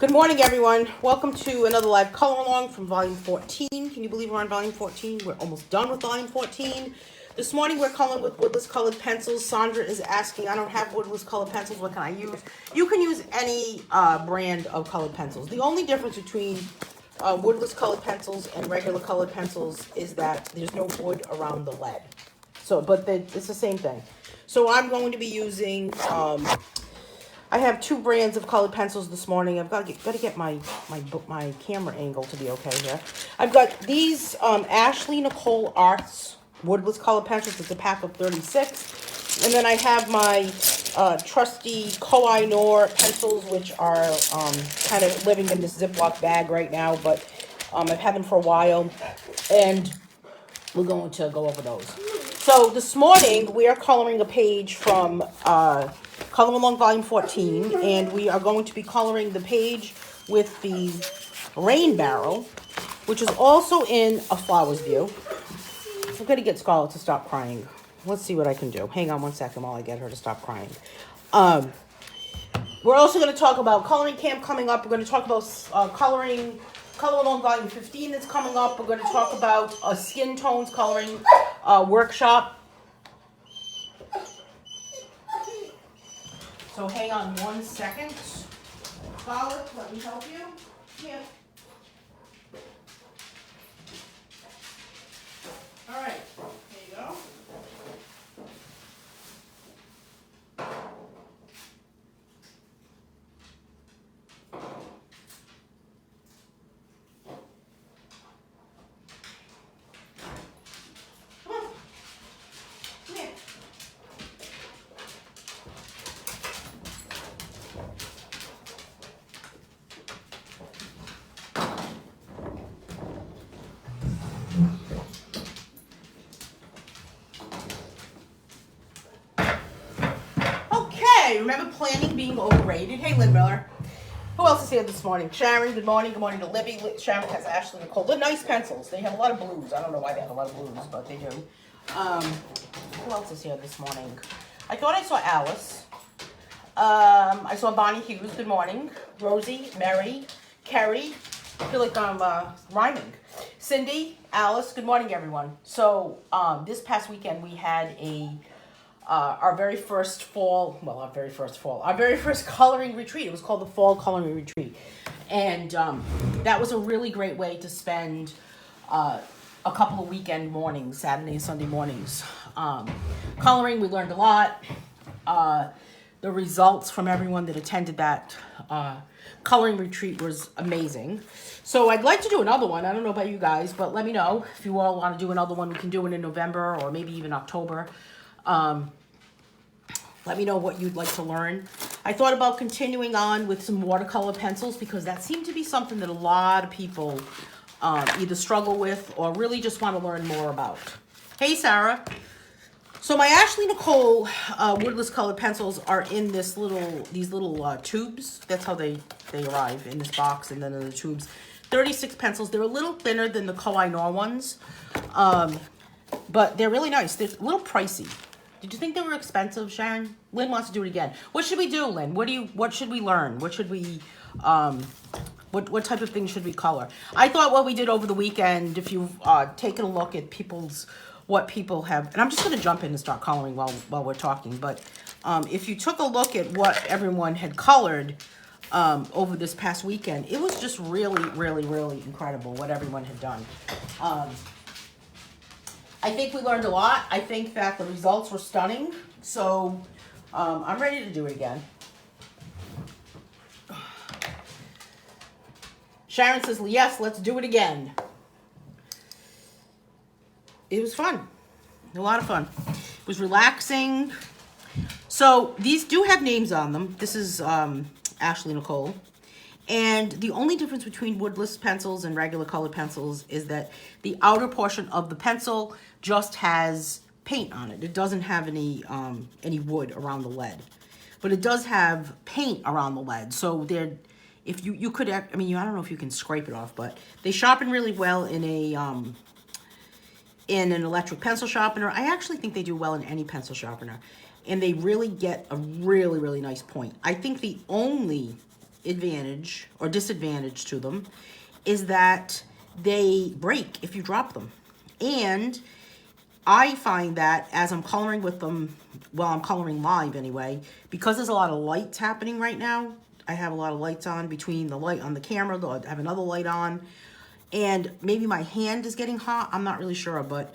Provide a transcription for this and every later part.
Good morning, everyone. Welcome to another live color along from volume 14. Can you believe we're on volume 14? We're almost done with volume 14. This morning we're coloring with Woodless colored pencils. Sandra is asking, I don't have Woodless colored pencils. What can I use? You can use any brand of colored pencils. The only difference between Woodless colored pencils and regular colored pencils is that there's no wood around the lead. So, but it's the same thing. So I'm going to be using I have two brands of colored pencils this morning. I've got to get my camera angle to be okay here. I've got these Ashley Nicole Arts Woodless colored pencils. It's a pack of 36. And then I have my trusty Koh-i-Noor pencils, which are kind of living in this Ziploc bag right now. But I've had them for a while. And we're going to go over those. So this morning, we are coloring a page from Color Along Volume 14, and we are going to be coloring the page with the rain barrel, which is also in a flowers view. I'm going to get Scarlett to stop crying. Let's see what I can do. Hang on one second while I get her to stop crying. We're also going to talk about coloring camp coming up. We're going to talk about Color Along Volume 15 that's coming up. We're going to talk about a skin tones coloring workshop. So hang on one second. Scarlett, let me help you. Here. All right, there you go. Remember planning being overrated? Hey, Lynn Miller. Who else is here this morning? Sharon, good morning. Good morning to Libby. Sharon has Ashley Nicole. They're nice pencils. They have a lot of blues. I don't know why they have a lot of blues, but they do. Who else is here this morning? I thought I saw Alice. I saw Bonnie Hughes. Good morning. Rosie, Mary, Kerry. I feel like I'm rhyming. Cindy, Alice. Good morning, everyone. So this past weekend we had our very first coloring retreat. It was called the Fall Coloring Retreat. And that was a really great way to spend a couple of weekend mornings, Saturday and Sunday mornings. Coloring, we learned a lot. The results from everyone that attended that coloring retreat was amazing. So I'd like to do another one. I don't know about you guys, but let me know if you all want to do another one. We can do it in November or maybe even October. Let me know what you'd like to learn. I thought about continuing on with some watercolor pencils because that seemed to be something that a lot of people either struggle with or really just want to learn more about. Hey, Sarah. So my Ashley Nicole Woodless colored pencils are in these little tubes. That's how they arrive, in this box and then in the tubes. 36 pencils. They're a little thinner than the Koh-i-Noor ones, but they're really nice. They're a little pricey. Did you think they were expensive, Sharon? Lynn wants to do it again. What should we do, Lynn? What should we learn? What should we, what type of things should we color? I thought what we did over the weekend, if you've taken a look at what people have, and I'm just going to jump in and start coloring while we're talking, but if you took a look at what everyone had colored over this past weekend, it was just really, really, really incredible what everyone had done. I think we learned a lot. I think that the results were stunning. So I'm ready to do it again. Sharon says, yes, let's do it again. It was fun. A lot of fun. It was relaxing. So these do have names on them. This is Ashley Nicole. And the only difference between Woodless pencils and regular colored pencils is that the outer portion of the pencil just has paint on it. It doesn't have any wood around the lead, but it does have paint around the lead. So if you could, I mean, I don't know if you can scrape it off, but they sharpen really well in an electric pencil sharpener. I actually think they do well in any pencil sharpener, and they really get a really, really nice point. I think the only advantage or disadvantage to them is that they break if you drop them. And I find that as I'm coloring with them, well, I'm coloring live anyway, because there's a lot of lights happening right now. I have a lot of lights on between the light on the camera, I have another light on, and maybe my hand is getting hot. I'm not really sure, but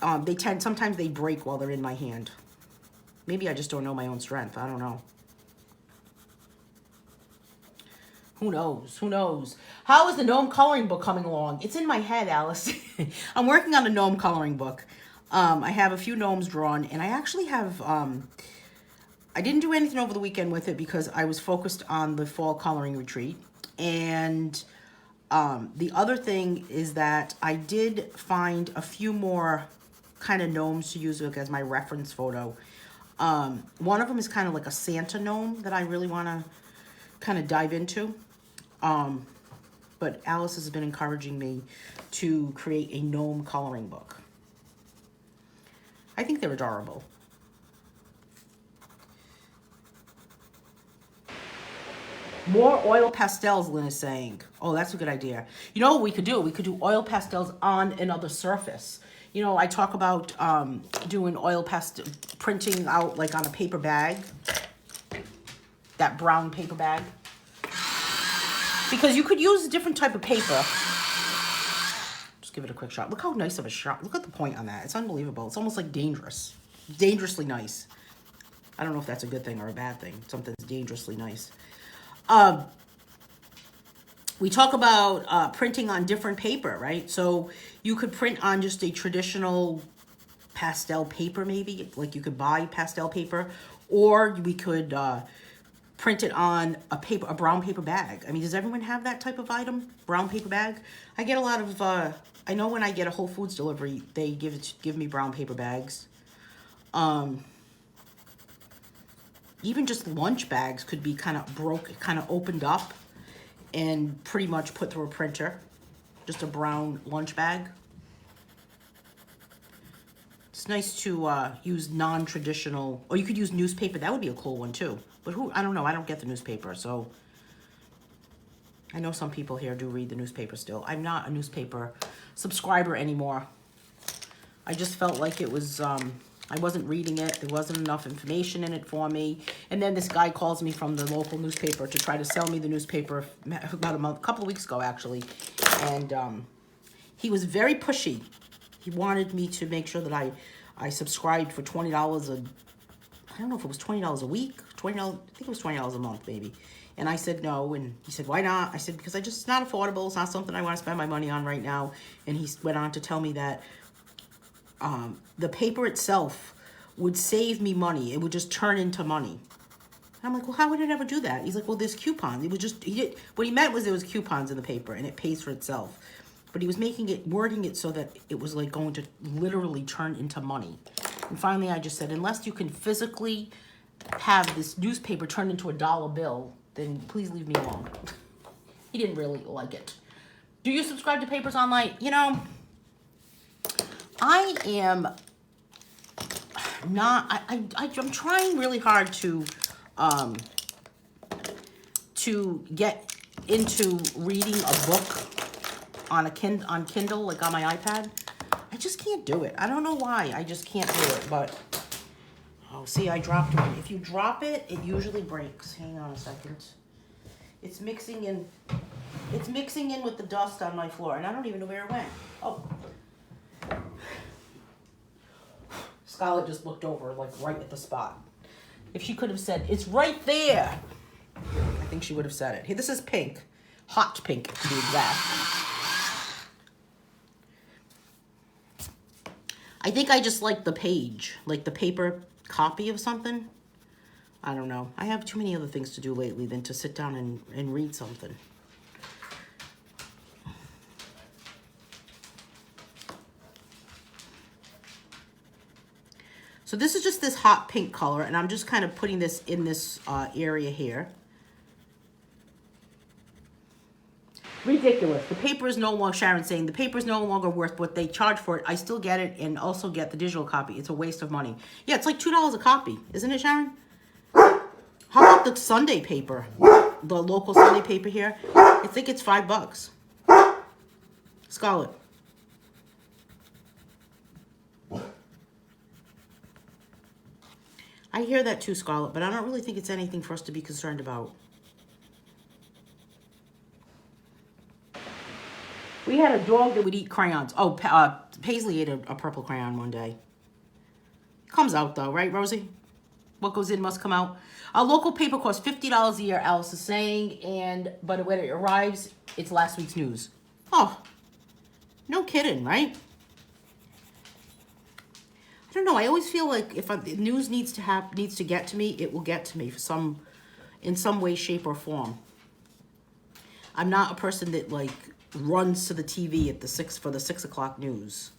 sometimes they break while they're in my hand. Maybe I just don't know my own strength. I don't know. Who knows? Who knows? How is the gnome coloring book coming along? It's in my head, Alice. I'm working on a gnome coloring book. I have a few gnomes drawn, and I actually have, I didn't do anything over the weekend with it because I was focused on the fall coloring retreat. And the other thing is that I did find a few more kind of gnomes to use as my reference photo. One of them is kind of like a Santa gnome that I really want to kind of dive into. But Alice has been encouraging me to create a gnome coloring book. I think they're adorable. More oil pastels, Lynn is saying. Oh, that's a good idea. You know what we could do? We could do oil pastels on another surface. You know, I talk about doing oil pastel, printing out like on a paper bag. That brown paper bag. Because you could use a different type of paper. Just give it a quick shot. Look how nice of a shot. Look at the point on that. It's unbelievable. It's almost like dangerous. Dangerously nice. I don't know if that's a good thing or a bad thing. Something's dangerously nice. We talk about printing on different paper, right? So you could print on just a traditional pastel paper, maybe. Like you could buy pastel paper. Or we could print it on a brown paper bag. I mean, does everyone have that type of item? Brown paper bag? I get a lot of, I know when I get a Whole Foods delivery, they give me brown paper bags. Even just lunch bags could be kind of opened up and pretty much put through a printer. Just a brown lunch bag. It's nice to use non-traditional, or you could use newspaper. That would be a cool one too. But I don't know. I don't get the newspaper, so I know some people here do read the newspaper still. I'm not a newspaper subscriber anymore. I just felt like it was, I wasn't reading it. There wasn't enough information in it for me. And then this guy calls me from the local newspaper to try to sell me the newspaper about a couple of weeks ago, actually. And he was very pushy. He wanted me to make sure that I subscribed for $20 I don't know if it was $20 a week, $20, I think it was $20 a month, maybe. And I said no, and he said, why not? I said, because it's not affordable. It's not something I want to spend my money on right now. And he went on to tell me that the paper itself would save me money. It would just turn into money. And I'm like, well, how would it ever do that? He's like, well, there's coupons. It was just, what he meant was there was coupons in the paper, and it pays for itself. But he was wording it so that it was like going to literally turn into money. And finally, I just said, unless you can physically have this newspaper turned into a dollar bill, then please leave me alone. He didn't really like it. Do you subscribe to papers online? You know, I am not, I'm trying really hard to get into reading a book on Kindle, like on my iPad. I just can't do it. I don't know why. I just can't do it. But, oh, see, I dropped one. If you drop it, it usually breaks. Hang on a second. It's mixing in with the dust on my floor, and I don't even know where it went. Oh. Scarlett just looked over, like, right at the spot. If she could have said, it's right there, I think she would have said it. Here, this is pink. Hot pink, to be exact. I think I just like the page, like the paper copy of something. I don't know. I have too many other things to do lately than to sit down and read something. So this is just this hot pink color, and I'm just kind of putting this in this area here. Ridiculous. The paper is no longer, Sharon's saying, the paper is no longer worth what they charge for it. I still get it and also get the digital copy. It's a waste of money. Yeah, it's like $2 a copy. Isn't it, Sharon? How about the Sunday paper? the local Sunday paper here. I think it's $5. Scarlet. I hear that too, Scarlet, but I don't really think it's anything for us to be concerned about. We had a dog that would eat crayons. Oh, Paisley ate a purple crayon one day. Comes out though, right, Rosie? What goes in must come out. Our local paper costs $50 a year, Alice is saying, but when it arrives, it's last week's news. Oh, no kidding, right? I don't know. I always feel like if the news needs to get to me, it will get to me in some way, shape, or form. I'm not a person that like runs to the TV for the 6 o'clock news.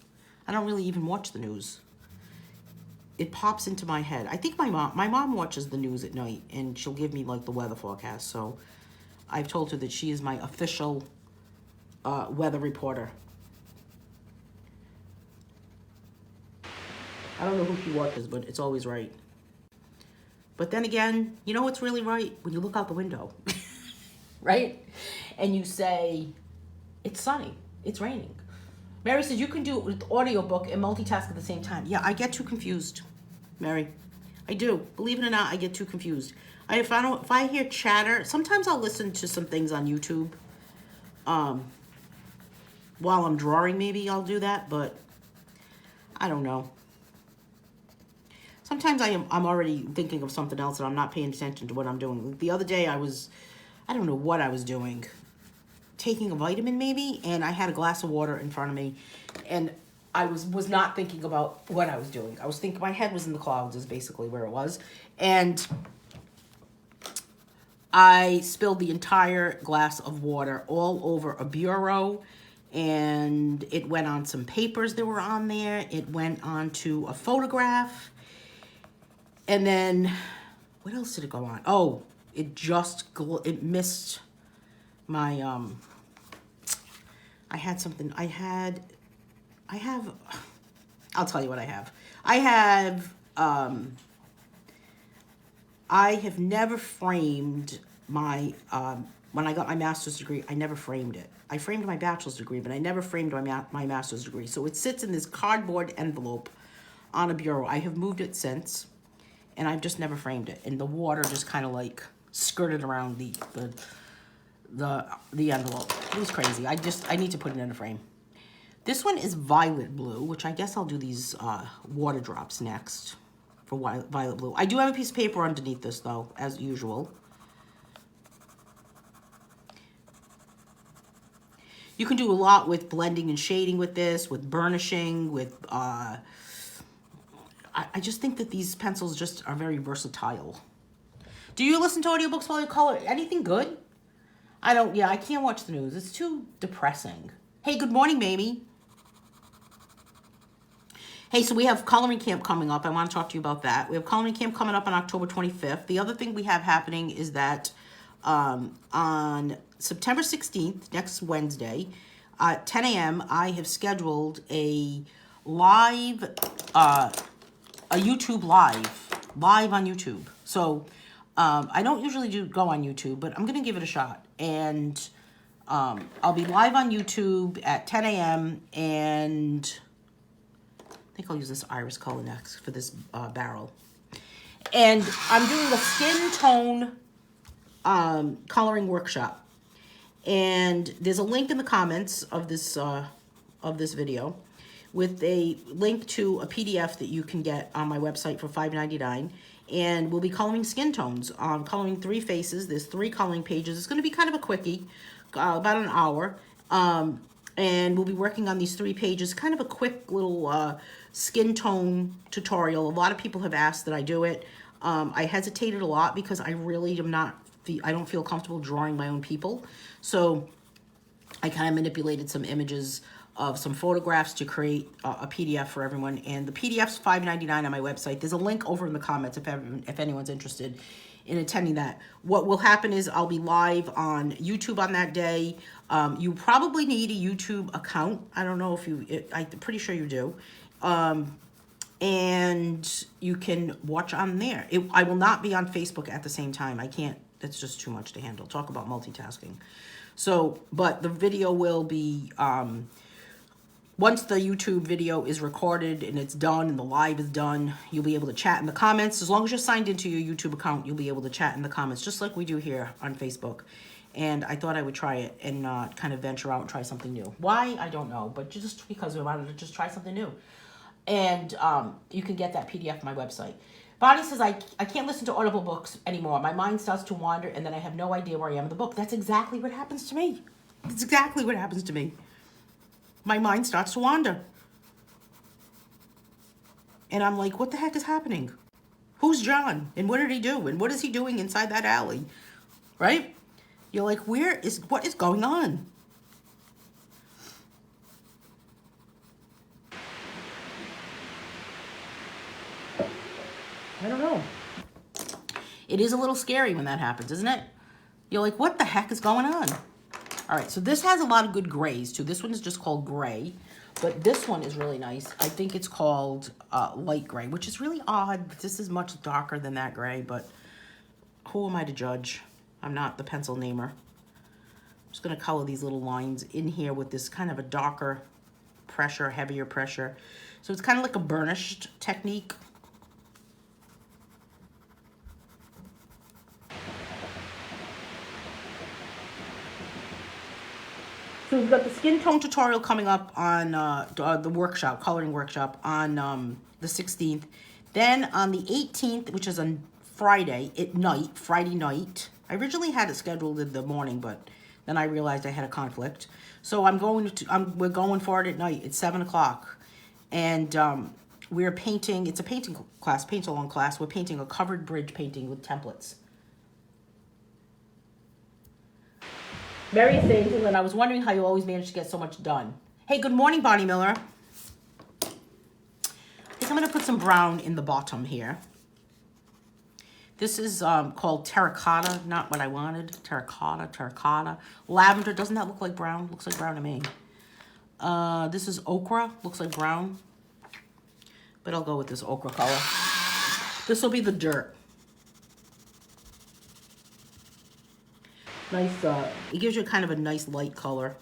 I don't really even watch the news. It pops into my head. I think my mom watches the news at night, and she'll give me like the weather forecast. So I've told her that she is my official weather reporter. I don't know who she watches, but it's always right. But then again, you know what's really right? When you look out the window, right? And you say, it's sunny, it's raining. Mary says you can do it with the audiobook and multitask at the same time. Yeah, I get too confused, Mary. I do. Believe it or not, I get too confused. If I hear chatter, sometimes I'll listen to some things on YouTube. While I'm drawing, maybe I'll do that, but I don't know. Sometimes I'm already thinking of something else and I'm not paying attention to what I'm doing. The other day I don't know what I was doing. Taking a vitamin maybe, and I had a glass of water in front of me, and I was not thinking about what I was doing. I was thinking, my head was in the clouds is basically where it was, and I spilled the entire glass of water all over a bureau, and it went on some papers that were on there. It went on to a photograph. And then, what else did it go on? Oh, it missed my, I had something, I'll tell you what I have. I have never framed my, when I got my master's degree, I never framed it. I framed my bachelor's degree, but I never framed my master's degree. So it sits in this cardboard envelope on a bureau. I have moved it since. And I've just never framed it. And the water just kind of like skirted around the envelope. It was crazy. I need to put it in a frame. This one is violet blue, which I guess I'll do these water drops next for violet blue. I do have a piece of paper underneath this though, as usual. You can do a lot with blending and shading with this, with burnishing, with I just think that these pencils just are very versatile. Do you listen to audiobooks while you color? Anything good? I can't watch the news. It's too depressing. Hey, good morning, Mamie. Hey, so we have coloring camp coming up. I want to talk to you about that. We have coloring camp coming up on October 25th. The other thing we have happening is that on September 16th, next Wednesday, at 10 a.m., I have scheduled a live, a YouTube live on YouTube. So I don't usually go on YouTube, but I'm going to give it a shot. And I'll be live on YouTube at 10 a.m. And I think I'll use this iris color next for this barrel. And I'm doing a skin tone coloring workshop. And there's a link in the comments of this video with a link to a PDF that you can get on my website for $5.99. And we'll be coloring skin tones. Coloring 3 faces. There's 3 coloring pages. It's going to be kind of a quickie, about an hour. And we'll be working on these 3 pages, kind of a quick little skin tone tutorial. A lot of people have asked that I do it. I hesitated a lot because I really am I don't feel comfortable drawing my own people. So I kind of manipulated some images of some photographs to create a PDF for everyone. And the PDF's $5.99 on my website. There's a link over in the comments if anyone's interested in attending that. What will happen is I'll be live on YouTube on that day. You probably need a YouTube account. I don't know if I'm pretty sure you do. And you can watch on there. I will not be on Facebook at the same time. I can't It's just too much to handle. Talk about multitasking. So, but the video will be, once the YouTube video is recorded and it's done and the live is done, you'll be able to chat in the comments. As long as you're signed into your YouTube account, you'll be able to chat in the comments, just like we do here on Facebook. And I thought I would try it and kind of venture out and try something new. Why? I don't know, but just because we wanted to just try something new. And you can get that PDF on my website. Bonnie says, I can't listen to audible books anymore. My mind starts to wander, and then I have no idea where I am in the book. That's exactly what happens to me. That's exactly what happens to me. My mind starts to wander. And I'm like, what the heck is happening? Who's John? And what did he do? And what is he doing inside that alley? Right? You're like, what is going on? I don't know. It is a little scary when that happens, isn't it? You're like, what the heck is going on? All right, so this has a lot of good grays, too. This one is just called gray, but this one is really nice. I think it's called light gray, which is really odd. This is much darker than that gray, but who am I to judge? I'm not the pencil namer. I'm just going to color these little lines in here with this kind of a darker pressure, heavier pressure. So it's kind of like a burnished technique. So we've got the skin tone tutorial coming up on the workshop, coloring workshop, on the 16th. Then on the 18th, which is on Friday night. I originally had it scheduled in the morning, but then I realized I had a conflict. So we're going for it at night. It's 7 o'clock. And we're painting, it's a painting class, paint-along class. We're painting a covered bridge painting with templates. Mary saying, and I was wondering how you always manage to get so much done. Hey, good morning, Bonnie Miller. I think I'm going to put some brown in the bottom here. This is called terracotta, not what I wanted. Terracotta. Lavender, doesn't that look like brown? Looks like brown to me. This is ochre, looks like brown. But I'll go with this ochre color. This will be the dirt. Nice, it gives you kind of a nice light color.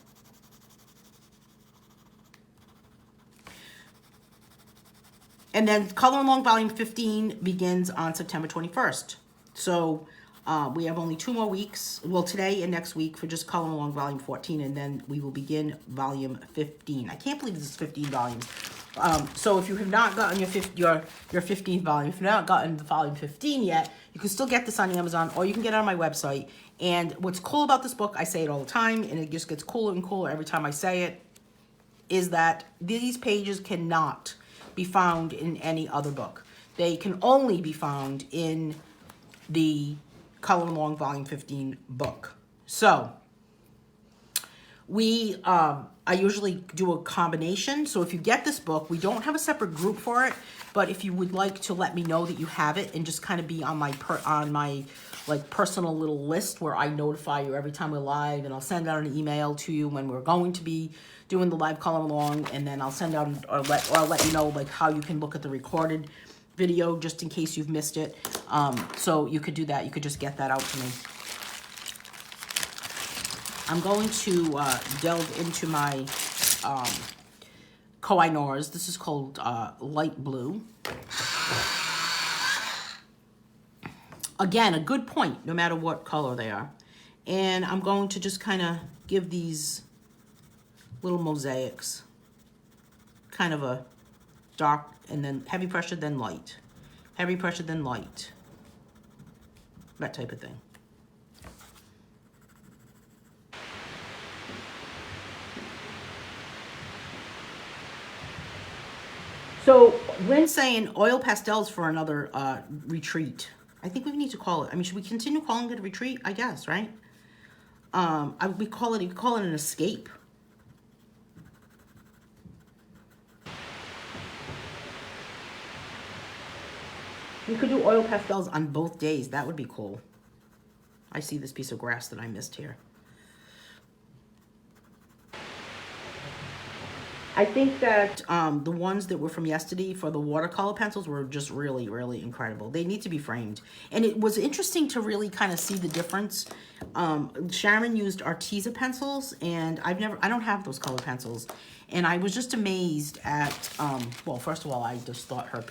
And then Color Along Volume 15 begins on September 21st. So we have only 2 more weeks, well, today and next week, for just Color Along Volume 14, and then we will begin Volume 15. I can't believe this is 15 volumes. So if you have not gotten your 15th volume, if you've not gotten the Volume 15 yet, you can still get this on Amazon, or you can get it on my website. And what's cool about this book, I say it all the time, and it just gets cooler and cooler every time I say it, is that these pages cannot be found in any other book. They can only be found in the Color Along Volume 15 book. So I usually do a combination. So if you get this book, we don't have a separate group for it, but if you would like to let me know that you have it and just kind of be on my like personal little list where I notify you every time we're live, and I'll send out an email to you when we're going to be doing the live color along, and then I'll send out or I'll let you know like how you can look at the recorded video just in case you've missed it. So you could do that. You could just get that out to me. I'm going to delve into my Koh-i-Noors. This is called Light Blue. Again, a good point, no matter what color they are. And I'm going to just kind of give these little mosaics kind of a dark, and then heavy pressure, then light. Heavy pressure, then light. That type of thing. So when saying oil pastels for another retreat, I think we need to call it. I mean, should we continue calling it a retreat? I guess, right? We call it an escape. We could do oil pastels on both days. That would be cool. I see this piece of grass that I missed here. I think that the ones that were from yesterday for the watercolor pencils were just really, really incredible. They need to be framed. And it was interesting to really kind of see the difference. Sharon used Arteza pencils, and I don't have those color pencils. And I was just amazed at, well, first of all, I just thought her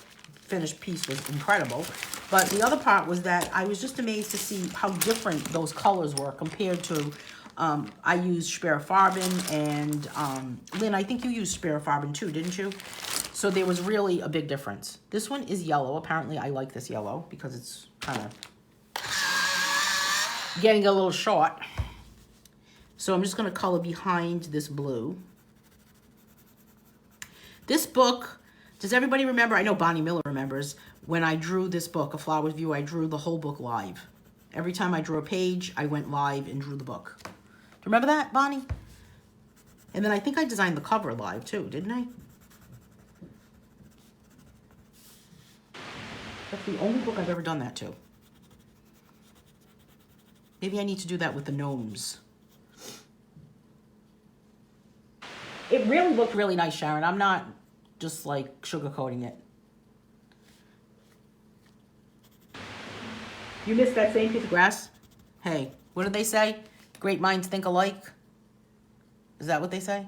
finished piece was incredible. But the other part was that I was just amazed to see how different those colors were compared to I used Sperfarben, and Lynn, I think you used Sperfarben too, didn't you? So there was really a big difference. This one is yellow. Apparently I like this yellow because it's kind of getting a little short. So I'm just going to color behind this blue. This book, does everybody remember? I know Bonnie Miller remembers when I drew this book, A Flower's View. I drew the whole book live. Every time I drew a page, I went live and drew the book. Remember that, Bonnie? And then I think I designed the cover live too, didn't I? That's the only book I've ever done that to. Maybe I need to do that with the gnomes. It really looked really nice, Sharon. I'm not just like sugarcoating it. You missed that same piece of grass? Hey, what did they say? Great minds think alike? Is that what they say?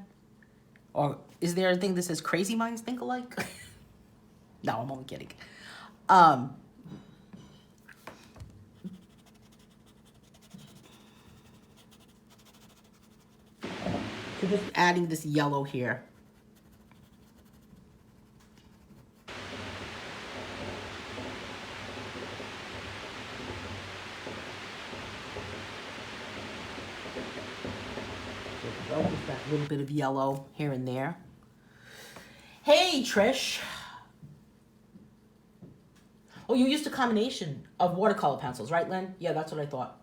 Or is there a thing that says crazy minds think alike? No, I'm only kidding. So just adding this yellow here. Just that little bit of yellow here and there. Hey, Trish. Oh, you used a combination of watercolor pencils, right, Lynn? Yeah, that's what I thought.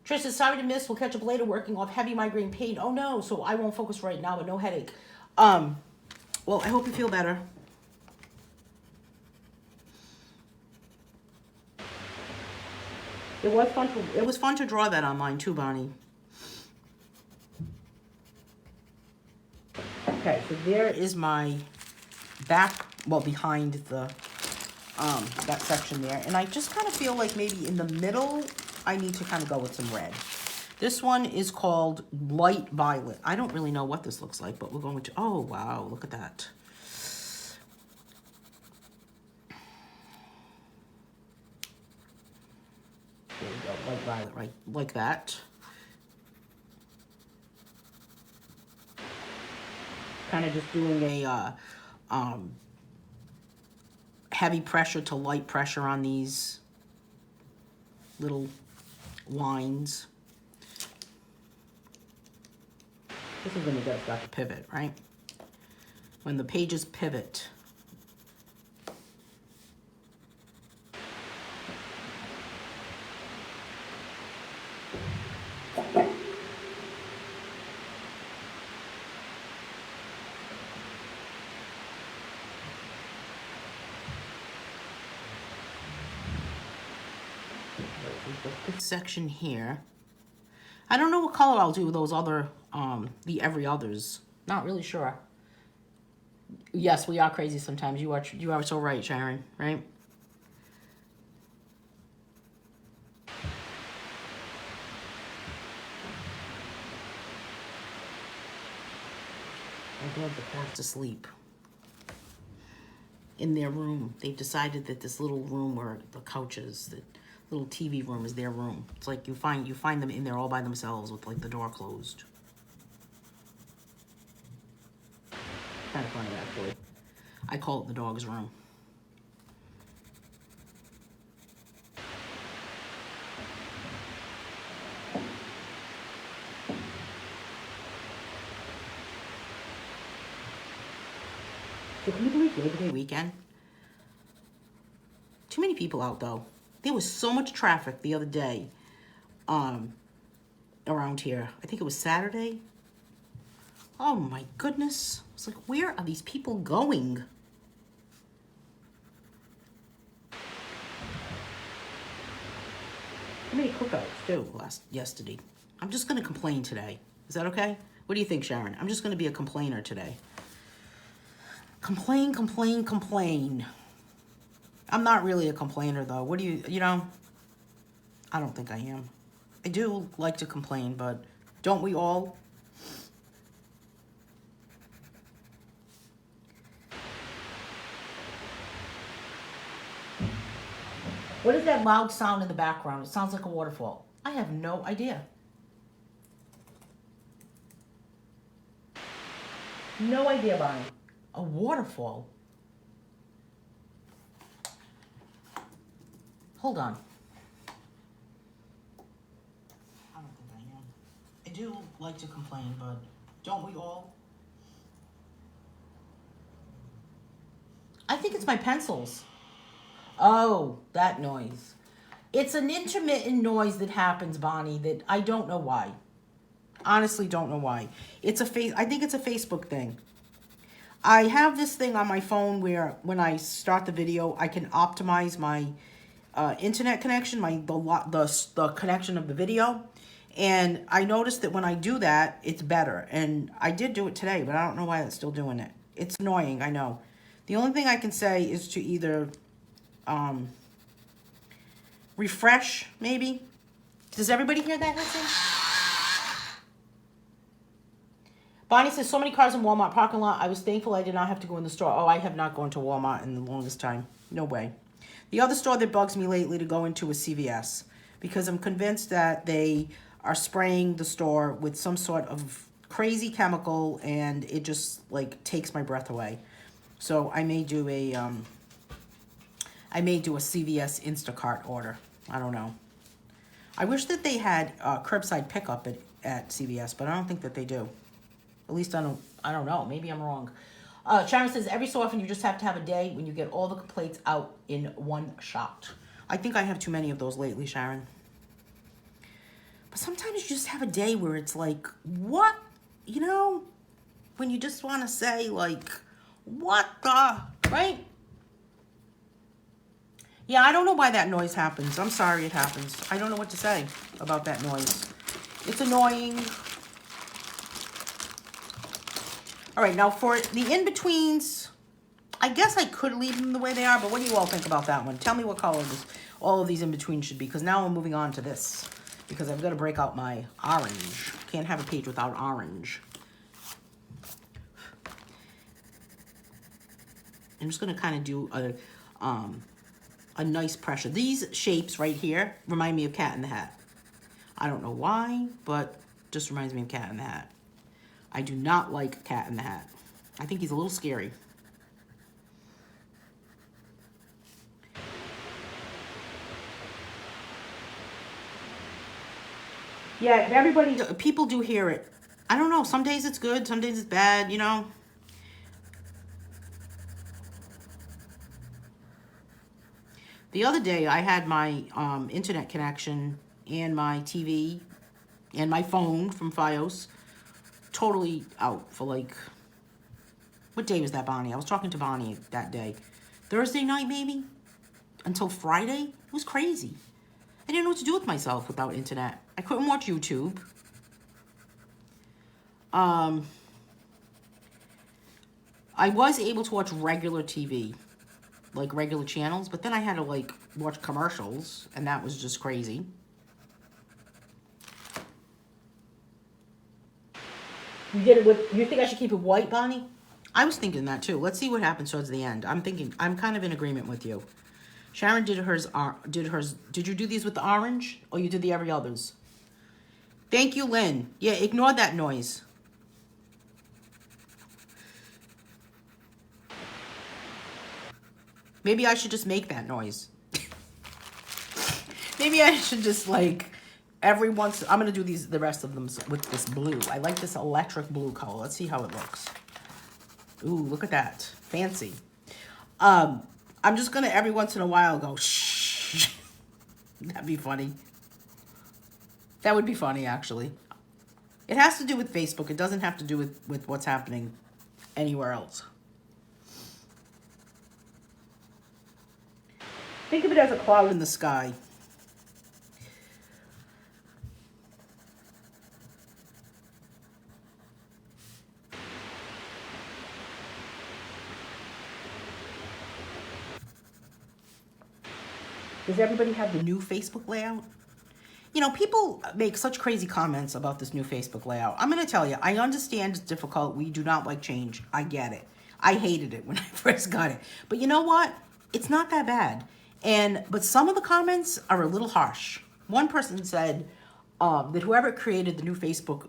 Trish says, sorry to miss. We'll catch up later working off heavy migraine pain. Oh, no. So I won't focus right now, but no headache. Well, I hope you feel better. It was fun to draw that online too, Bonnie. Okay, so there is my back, well, behind the that section there. And I just kind of feel like maybe in the middle, I need to kind of go with some red. This one is called Light Violet. I don't really know what this looks like, but we're going to, oh, wow, look at that. There we go, Light Violet, right, like that. Kind of just doing a heavy pressure to light pressure on these little lines. This is when you got to pivot, right? When the pages pivot. This section here. I don't know what color I'll do with those other, the every others. Not really sure. Yes, we are crazy sometimes. You are so right, Sharon, right? My dogs are fast asleep in their room. They've decided that this little room where the couch is, the little TV room is their room. It's like you find them in there all by themselves with like the door closed. Kind of funny, actually. I call it the dog's room. So can you believe Labor Day weekend? Too many people out though. There was so much traffic the other day around here. I think it was Saturday. Oh my goodness. It's like, where are these people going? How many cookouts too yesterday? I'm just gonna complain today. Is that okay? What do you think, Sharon? I'm just gonna be a complainer today. Complain, complain, complain. I'm not really a complainer, though. What do you know? I don't think I am. I do like to complain, but don't we all? What is that loud sound in the background? It sounds like a waterfall. I have no idea. No idea, Bonnie. A waterfall? Hold on. I don't think I am. I do like to complain, but don't we all? I think it's my pencils. Oh, that noise. It's an intermittent noise that happens, Bonnie, that I don't know why. Honestly, don't know why. I think it's a Facebook thing. I have this thing on my phone where when I start the video, I can optimize my internet connection, the connection of the video. And I noticed that when I do that, it's better. And I did do it today, but I don't know why it's still doing it. It's annoying, I know. The only thing I can say is to either refresh, maybe. Does everybody hear that hissing? Bonnie says, so many cars in Walmart parking lot. I was thankful I did not have to go in the store. Oh, I have not gone to Walmart in the longest time. No way. The other store that bugs me lately to go into is CVS, because I'm convinced that they are spraying the store with some sort of crazy chemical, and it just like takes my breath away. So I may do a CVS Instacart order. I don't know. I wish that they had curbside pickup at CVS, but I don't think that they do. At least I don't know. Maybe I'm wrong. Sharon says, every so often you just have to have a day when you get all the complaints out in one shot. I think I have too many of those lately, Sharon. But sometimes you just have a day where it's like, what? You know? When you just want to say, like, what the? Right? Yeah, I don't know why that noise happens. I'm sorry it happens. I don't know what to say about that noise. It's annoying. All right, now for the in-betweens, I guess I could leave them the way they are, but what do you all think about that one? Tell me what color all of these in-betweens should be, because now I'm moving on to this, because I've got to break out my orange. Can't have a page without orange. I'm just going to kind of do a nice pressure. These shapes right here remind me of Cat in the Hat. I don't know why, but just reminds me of Cat in the Hat. I do not like Cat in the Hat. I think he's a little scary. Yeah, people do hear it. I don't know, some days it's good, some days it's bad, you know. The other day I had my internet connection and my TV and my phone from Fios totally out for like, what day was that, Bonnie? I was talking to Bonnie that day. Thursday night, maybe? Until Friday? It was crazy. I didn't know what to do with myself without internet. I couldn't watch YouTube. I was able to watch regular TV, like regular channels, but then I had to like watch commercials, and that was just crazy. You think I should keep it white, Bonnie? I was thinking that too. Let's see what happens towards the end. I'm kind of in agreement with you. Sharon did hers. Did you do these with the orange, or you did the every others? Thank you, Lynn. Yeah, ignore that noise. Maybe I should just make that noise. Maybe I should just like every once. I'm gonna do the rest of them with this blue. I like this electric blue color. Let's see how it looks. Ooh, look at that, fancy. I'm just gonna every once in a while go shh. That'd be funny. That would be funny, actually. It has to do with Facebook. It doesn't have to do with what's happening anywhere else. Think of it as a cloud in the sky. Does everybody have the new Facebook layout? You know, people make such crazy comments about this new Facebook layout. I'm going to tell you, I understand it's difficult. We do not like change. I get it. I hated it when I first got it. But you know what? It's not that bad. But some of the comments are a little harsh. One person said that whoever created the new Facebook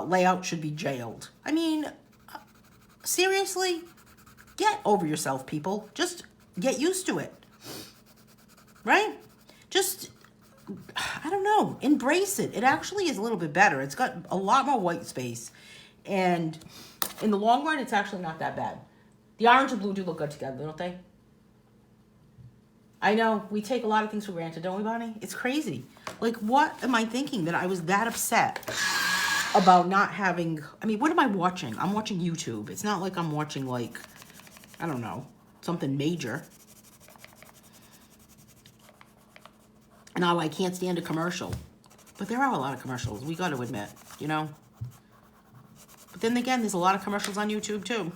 layout should be jailed. I mean, seriously? Get over yourself, people. Just get used to it. Right? Just, I don't know, embrace it. It actually is a little bit better. It's got a lot more white space. And in the long run, it's actually not that bad. The orange and blue do look good together, don't they? I know, we take a lot of things for granted, don't we, Bonnie? It's crazy. Like, what am I thinking that I was that upset about not having... I mean, what am I watching? I'm watching YouTube. It's not like I'm watching, like, I don't know, something major. Now, I can't stand a commercial. But there are a lot of commercials, we got to admit, you know? But then again, there's a lot of commercials on YouTube, too.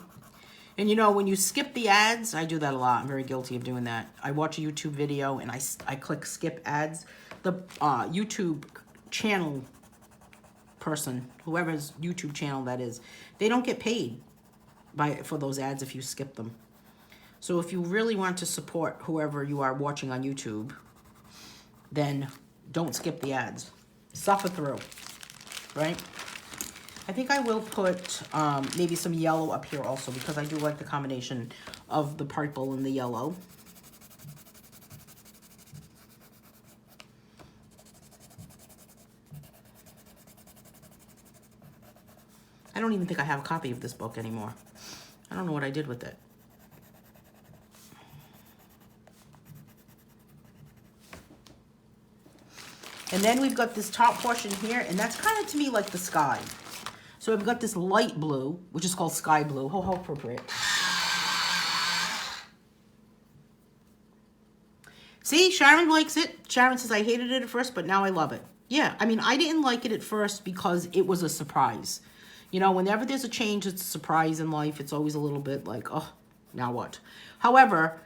And, you know, when you skip the ads, I do that a lot. I'm very guilty of doing that. I watch a YouTube video, and I click skip ads. The YouTube channel person, whoever's YouTube channel that is, they don't get paid for those ads if you skip them. So if you really want to support whoever you are watching on YouTube, then don't skip the ads. Suffer through, right? I think I will put maybe some yellow up here also because I do like the combination of the purple and the yellow. I don't even think I have a copy of this book anymore. I don't know what I did with it. And then we've got this top portion here, and that's kind of to me like the sky. So I've got this light blue, which is called sky blue. How appropriate. See, Sharon likes it. Sharon says, I hated it at first, but now I love it. Yeah, I mean, I didn't like it at first because it was a surprise. You know, whenever there's a change, it's a surprise in life. It's always a little bit like, oh, now what? However,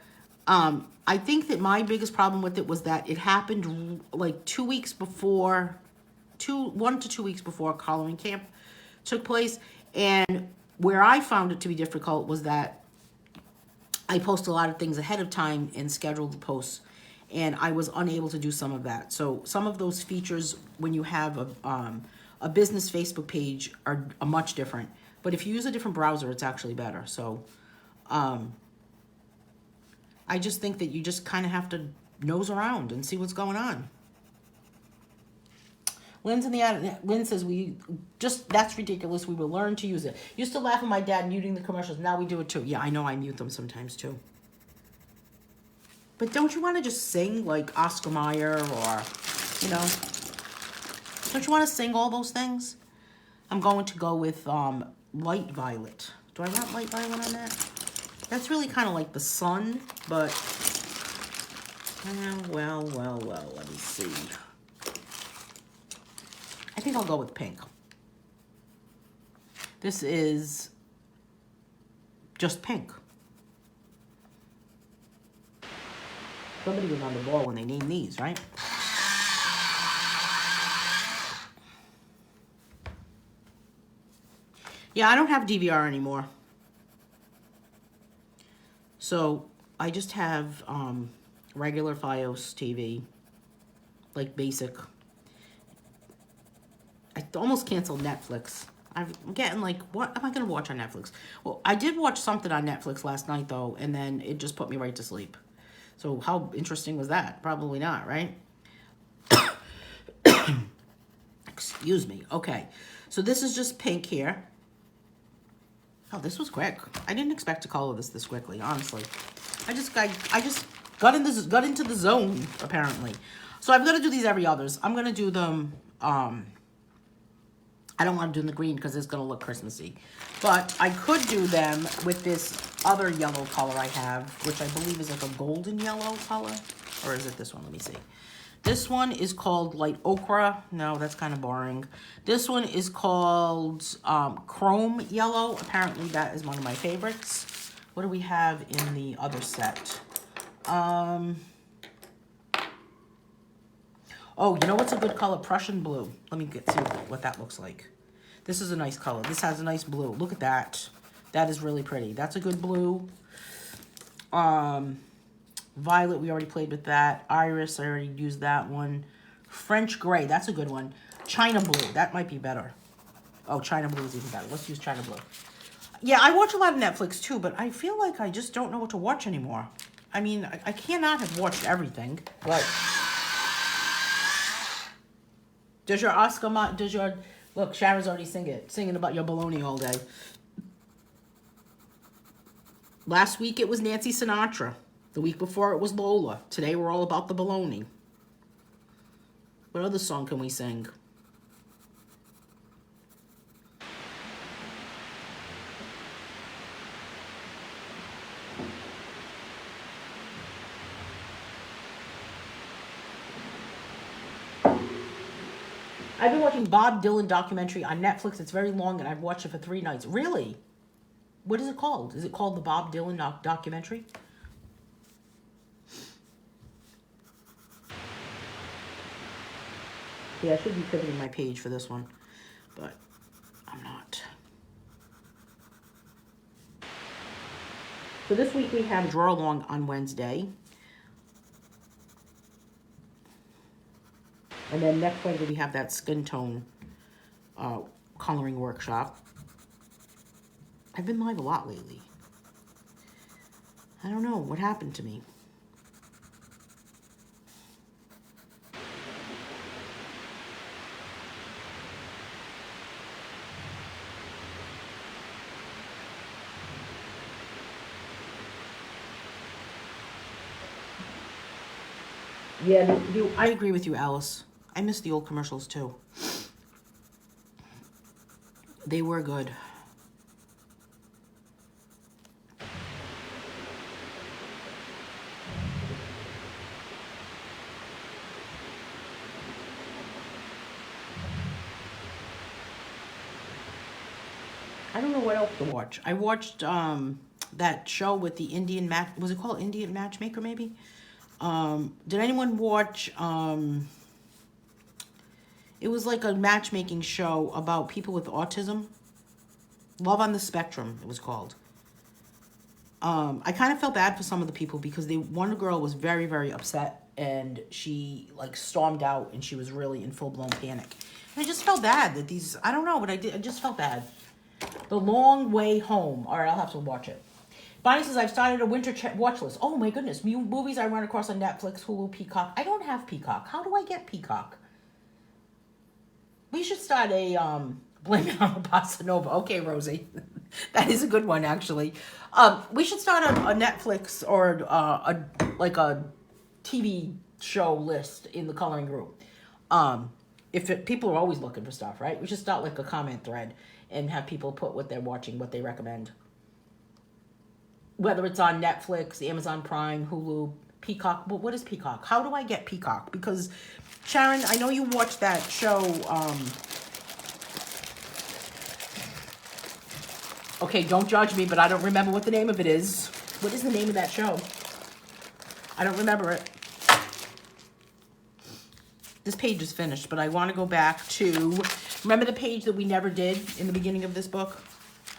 I think that my biggest problem with it was that it happened like 2 weeks before, 1 to 2 weeks before Halloween camp took place. And where I found it to be difficult was that I post a lot of things ahead of time and schedule the posts, and I was unable to do some of that. So some of those features when you have a business Facebook page are much different. But if you use a different browser, it's actually better. So I just think that you just kind of have to nose around and see what's going on. Lynn's in the attic. Lynn says, that's ridiculous. We will learn to use it. Used to laugh at my dad muting the commercials. Now we do it too. Yeah, I know I mute them sometimes too. But don't you want to just sing like Oscar Mayer or, you know, don't you want to sing all those things? I'm going to go with light violet. Do I want light violet on that? That's really kind of like the sun, but, well, let me see. I think I'll go with pink. This is just pink. Somebody was on the ball when they named these, right? Yeah, I don't have DVR anymore. So I just have regular Fios TV, like basic. I almost canceled Netflix. I'm getting like, what am I going to watch on Netflix? Well, I did watch something on Netflix last night though, and then it just put me right to sleep. So how interesting was that? Probably not, right? Excuse me. Okay. So this is just pink here. Oh, this was quick. I didn't expect to color this quickly, honestly. I just got into the zone, apparently. So I'm going to do these every others. I'm going to do them, I don't want to do them in the green because it's going to look Christmassy. But I could do them with this other yellow color I have, which I believe is like a golden yellow color. Or is it this one? Let me see. This one is called light ochre. No, that's kind of boring. This one is called chrome yellow. Apparently that is one of my favorites. What do we have in the other set? Oh, you know what's a good color? Prussian blue. Let me see what that looks like. This is a nice color. This has a nice blue. Look at that. That is really pretty. That's a good blue. Violet, we already played with that. Iris, I already used that one. French gray, that's a good one. China blue, that might be better. Oh, China blue is even better. Let's use China blue. Yeah, I watch a lot of Netflix too, but I feel like I just don't know what to watch anymore. I mean, I cannot have watched everything, but... Does your look, Sharon's already singing about your baloney all day. Last week it was Nancy Sinatra. The week before it was Lola. Today we're all about the baloney. What other song can we sing? I've been watching Bob Dylan documentary on Netflix. It's very long and I've watched it for 3 nights. Really? What is it called? Is it called the Bob Dylan documentary? Yeah, I should be pivoting my page for this one, but I'm not. So this week we have Draw Along on Wednesday. And then next Wednesday we have that skin tone coloring workshop. I've been live a lot lately. I don't know what happened to me. Yeah, I agree with you, Alice. I miss the old commercials too. They were good. I don't know what else to watch. I watched that show with the Indian match. Was it called Indian Matchmaker? Maybe. Did anyone watch? It was like a matchmaking show about people with autism. Love on the Spectrum, it was called. I kind of felt bad for some of the people because one girl was very, very upset and she like stormed out and she was really in full-blown panic. And I just felt bad that I don't know what I did. I just felt bad. The Long Way Home. All right, I'll have to watch it. Bonnie says, I've started a winter watch list. Oh my goodness. Movies I run across on Netflix, Hulu, Peacock. I don't have Peacock. How do I get Peacock? We should start a Blame It on the Bossa Nova. Okay, Rosie. That is a good one, actually. We should start a Netflix or a TV show list in the coloring group. People are always looking for stuff, right? We should start like a comment thread and have people put what they're watching, what they recommend. Whether it's on Netflix, Amazon Prime, Hulu, Peacock. What is Peacock? How do I get Peacock? Because, Sharon, I know you watched that show. Okay, don't judge me, but I don't remember what the name of it is. What is the name of that show? I don't remember it. This page is finished, but I want to go back to... Remember the page that we never did in the beginning of this book?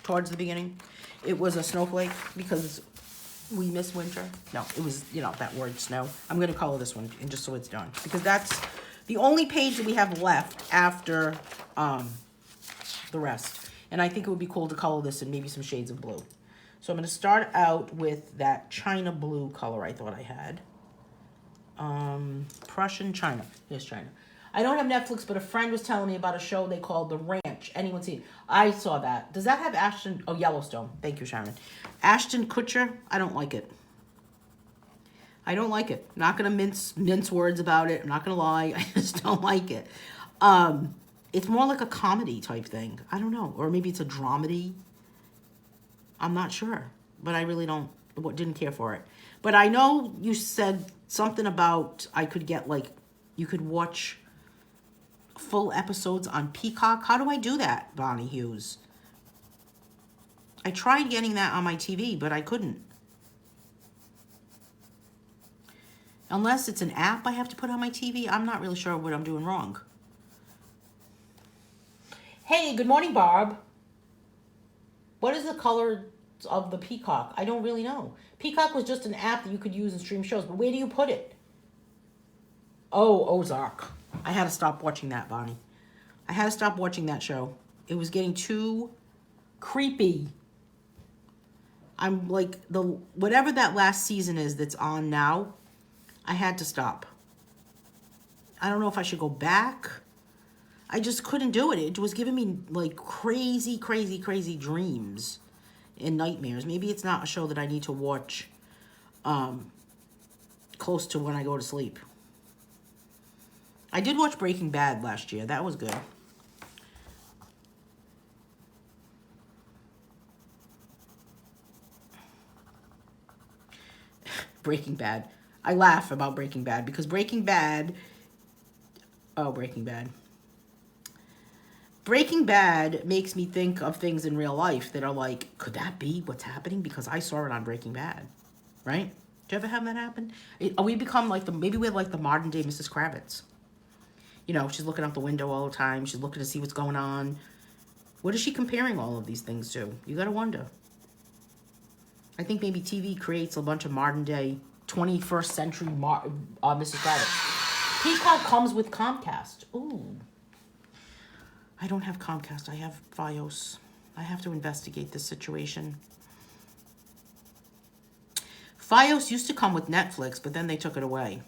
Towards the beginning? It was a snowflake because we miss winter. No, it was, that word snow. I'm going to color this one and just so it's done. Because that's the only page that we have left after the rest. And I think it would be cool to color this in maybe some shades of blue. So I'm going to start out with that China blue color I thought I had. Prussian China. Here's China. I don't have Netflix, but a friend was telling me about a show they called The Ranch. Anyone see it? I saw that. Does that have Ashton? Oh, Yellowstone. Thank you, Sharon. Ashton Kutcher. I don't like it. I don't like it. I'm not going to mince words about it. I'm not going to lie. I just don't like it. It's more like a comedy type thing. I don't know. Or maybe it's a dramedy. I'm not sure. But I really didn't care for it. But I know you said something about I could get you could watch full episodes on Peacock. How do I do that, Bonnie Hughes? I tried getting that on my TV, but I couldn't. Unless it's an app I have to put on my TV, I'm not really sure what I'm doing wrong. Hey, good morning, Barb. What is the color of the Peacock? I don't really know. Peacock was just an app that you could use and stream shows, but where do you put it? Oh, Ozark. I had to stop watching that, Bonnie. I had to stop watching that show. It was getting too creepy. I'm like, whatever that last season is that's on now, I had to stop. I don't know if I should go back. I just couldn't do it. It was giving me like crazy, crazy, crazy dreams and nightmares. Maybe it's not a show that I need to watch close to when I go to sleep. I did watch Breaking Bad last year. That was good. Breaking Bad. I laugh about Breaking Bad because Breaking Bad makes me think of things in real life that are like, could that be what's happening? Because I saw it on Breaking Bad, right? Do you ever have that happen? We become like maybe we're like the modern day Mrs. Kravitz. You know, she's looking out the window all the time. She's looking to see what's going on. What is she comparing all of these things to? You gotta wonder. I think maybe TV creates a bunch of modern day 21st century Mrs. Kravitz. Peacock comes with Comcast. Ooh. I don't have Comcast. I have Fios. I have to investigate this situation. Fios used to come with Netflix, but then they took it away.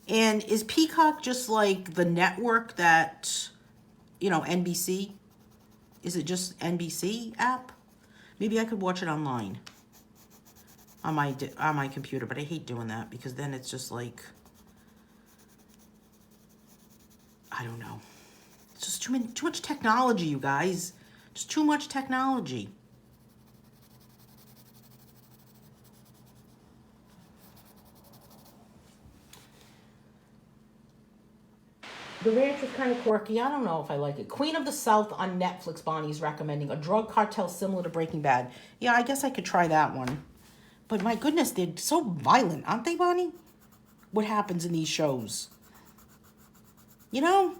And is Peacock just like the network that, you know, NBC? Is it just NBC app? Maybe I could watch it online on my computer, but I hate doing that because then it's just like, I don't know. It's just too much technology, you guys. Just too much technology. The Ranch is kind of quirky. I don't know if I like it. Queen of the South on Netflix, Bonnie's recommending. A drug cartel similar to Breaking Bad. Yeah, I guess I could try that one. But my goodness, they're so violent, aren't they, Bonnie? What happens in these shows? You know?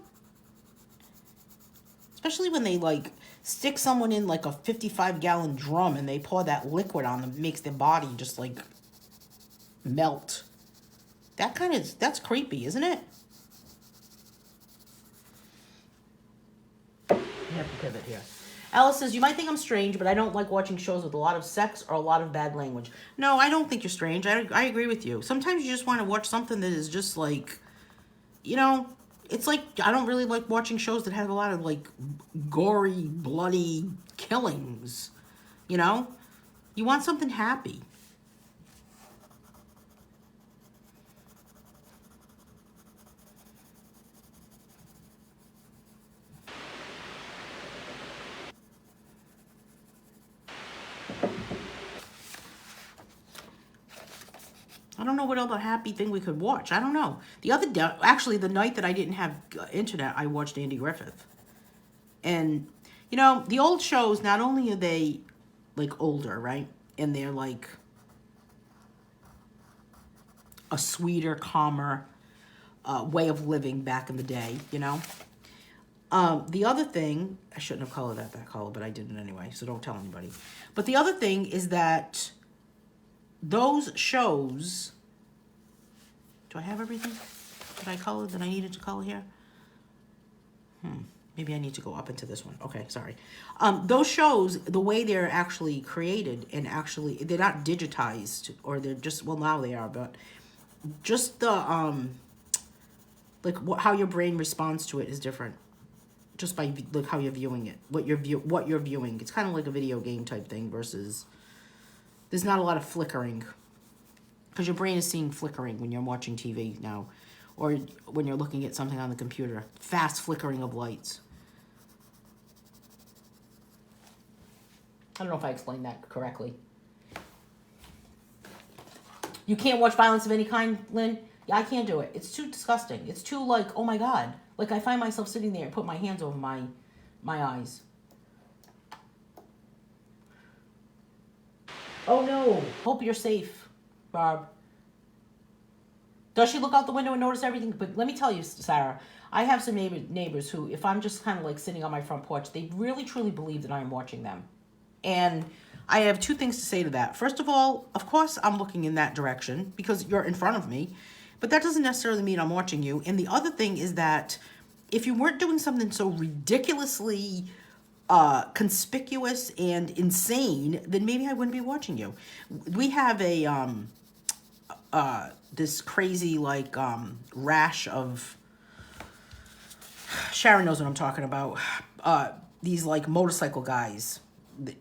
Especially when they, like, stick someone in, like, a 55-gallon drum and they pour that liquid on them. It makes their body just, like, melt. That's creepy, isn't it? I have to pivot here. Alice says, you might think I'm strange, but I don't like watching shows with a lot of sex or a lot of bad language. No, I don't think you're strange. I agree with you. Sometimes you just want to watch something that is just like, you know, it's like, I don't really like watching shows that have a lot of like gory, bloody killings. You know? You want something happy. I don't know what other happy thing we could watch. I don't know. The other day, actually, the night that I didn't have internet, I watched Andy Griffith. And, you know, the old shows, not only are they, like, older, right? And they're, like, a sweeter, calmer way of living back in the day, you know? The other thing, I shouldn't have colored that color, but I did it anyway, so don't tell anybody. But the other thing is that those shows, do I have everything that I colored that I needed to color here? Maybe I need to go up into this one. Okay, sorry. Those shows, the way they're actually created and actually, they're not digitized or they're just, well, now they are, but just the, like how your brain responds to it is different. Just by like how you're viewing it, what you're viewing. It's kind of like a video game type thing versus there's not a lot of flickering because your brain is seeing flickering when you're watching TV now, or when you're looking at something on the computer. Fast flickering of lights. I don't know if I explained that correctly. You can't watch violence of any kind, Lynn? Yeah, I can't do it. It's too disgusting. It's too like, oh my God. Like I find myself sitting there and put my hands over my eyes. Oh no. Hope you're safe, Barb. Does she look out the window and notice everything? But let me tell you, Sarah, I have some neighbors who, if I'm just kind of like sitting on my front porch, they really truly believe that I'm watching them. And I have two things to say to that. First of all, of course, I'm looking in that direction because you're in front of me, but that doesn't necessarily mean I'm watching you. And the other thing is that if you weren't doing something so ridiculously conspicuous and insane, then maybe I wouldn't be watching you. We have a this crazy like rash of, Sharon knows what I'm talking about. These like motorcycle guys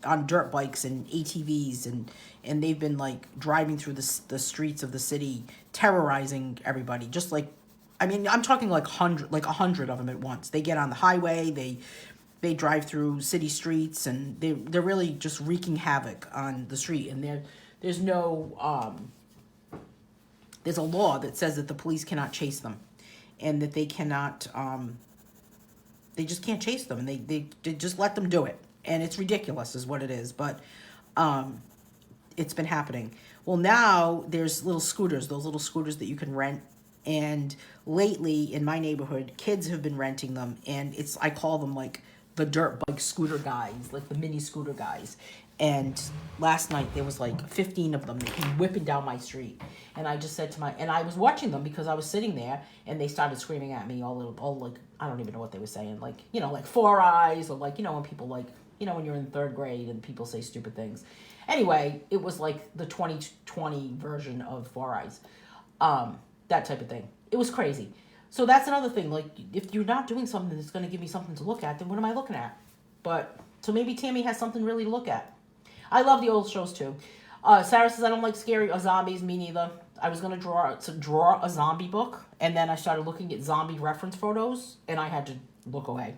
on dirt bikes and ATVs, and they've been like driving through the streets of the city, terrorizing everybody. Just like, I mean, I'm talking like 100 of them at once. They get on the highway, they drive through city streets, and they're really just wreaking havoc on the street. And there's no there's a law that says that the police cannot chase them, and that they cannot they just can't chase them, and they just let them do it. And it's ridiculous is what it is, but it's been happening. Well, now there's little scooters, those little scooters that you can rent. And lately in my neighborhood, kids have been renting them, and I call them like the dirt bike scooter guys, like the mini scooter guys. And last night there was like 15 of them that came whipping down my street. And I just said to and I was watching them because I was sitting there, and they started screaming at me all like, I don't even know what they were saying. Like, like four eyes, or like, when people like, when you're in third grade and people say stupid things. Anyway, it was like the 2020 version of four eyes. That type of thing. It was crazy. So that's another thing. Like, if you're not doing something that's going to give me something to look at, then what am I looking at? But, so maybe Tammy has something really to look at. I love the old shows too. Sarah says, I don't like scary or zombies. Me neither. I was going to draw a zombie book, and then I started looking at zombie reference photos, and I had to look away.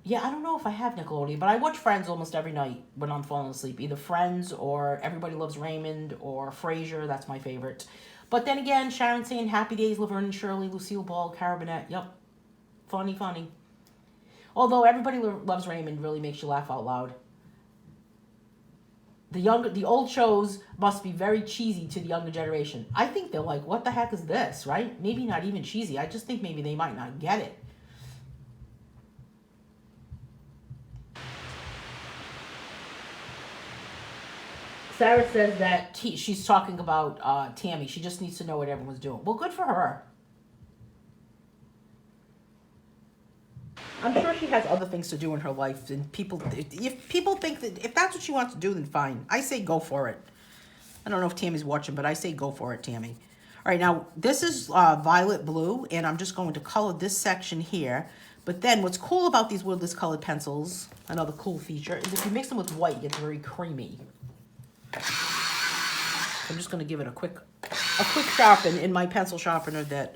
Yeah, I don't know if I have Nickelodeon, but I watch Friends almost every night when I'm falling asleep. Either Friends or Everybody Loves Raymond or Frasier. That's my favorite. But then again, Sharon saying Happy Days, Laverne and Shirley, Lucille Ball, Cara Burnett. Yep. Funny. Although Everybody Loves Raymond really makes you laugh out loud. The old shows must be very cheesy to the younger generation. I think they're like, what the heck is this, right? Maybe not even cheesy. I just think maybe they might not get it. Sarah says that she's talking about Tammy. She just needs to know what everyone's doing. Well, good for her. I'm sure she has other things to do in her life, and if people think that if that's what she wants to do, then fine. I say go for it. I don't know if Tammy's watching, but I say go for it, Tammy. All right, now this is violet blue, and I'm just going to color this section here. But then what's cool about these Woodless colored pencils, another cool feature, is if you mix them with white, it gets very creamy. I'm just going to give it a quick sharpen in my pencil sharpener that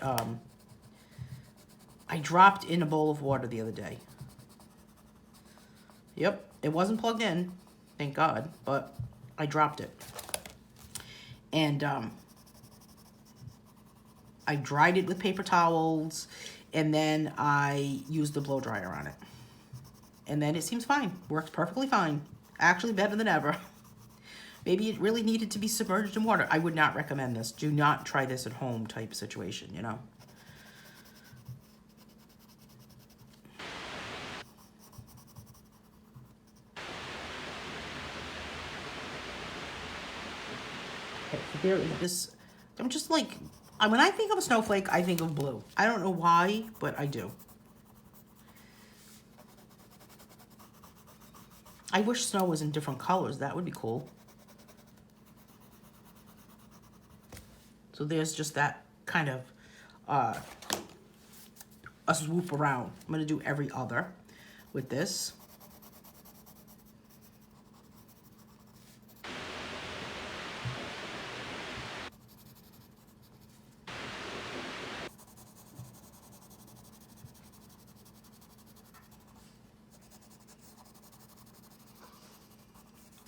I dropped in a bowl of water the other day. Yep, it wasn't plugged in, thank God, but I dropped it. And I dried it with paper towels, and then I used the blow dryer on it. And then it seems fine, works perfectly fine, actually better than ever. Maybe it really needed to be submerged in water. I would not recommend this. Do not try this at home type situation, Okay, so there is this, I'm just like, when I think of a snowflake, I think of blue. I don't know why, but I do. I wish snow was in different colors. That would be cool. So there's just that kind of a swoop around. I'm going to do every other with this.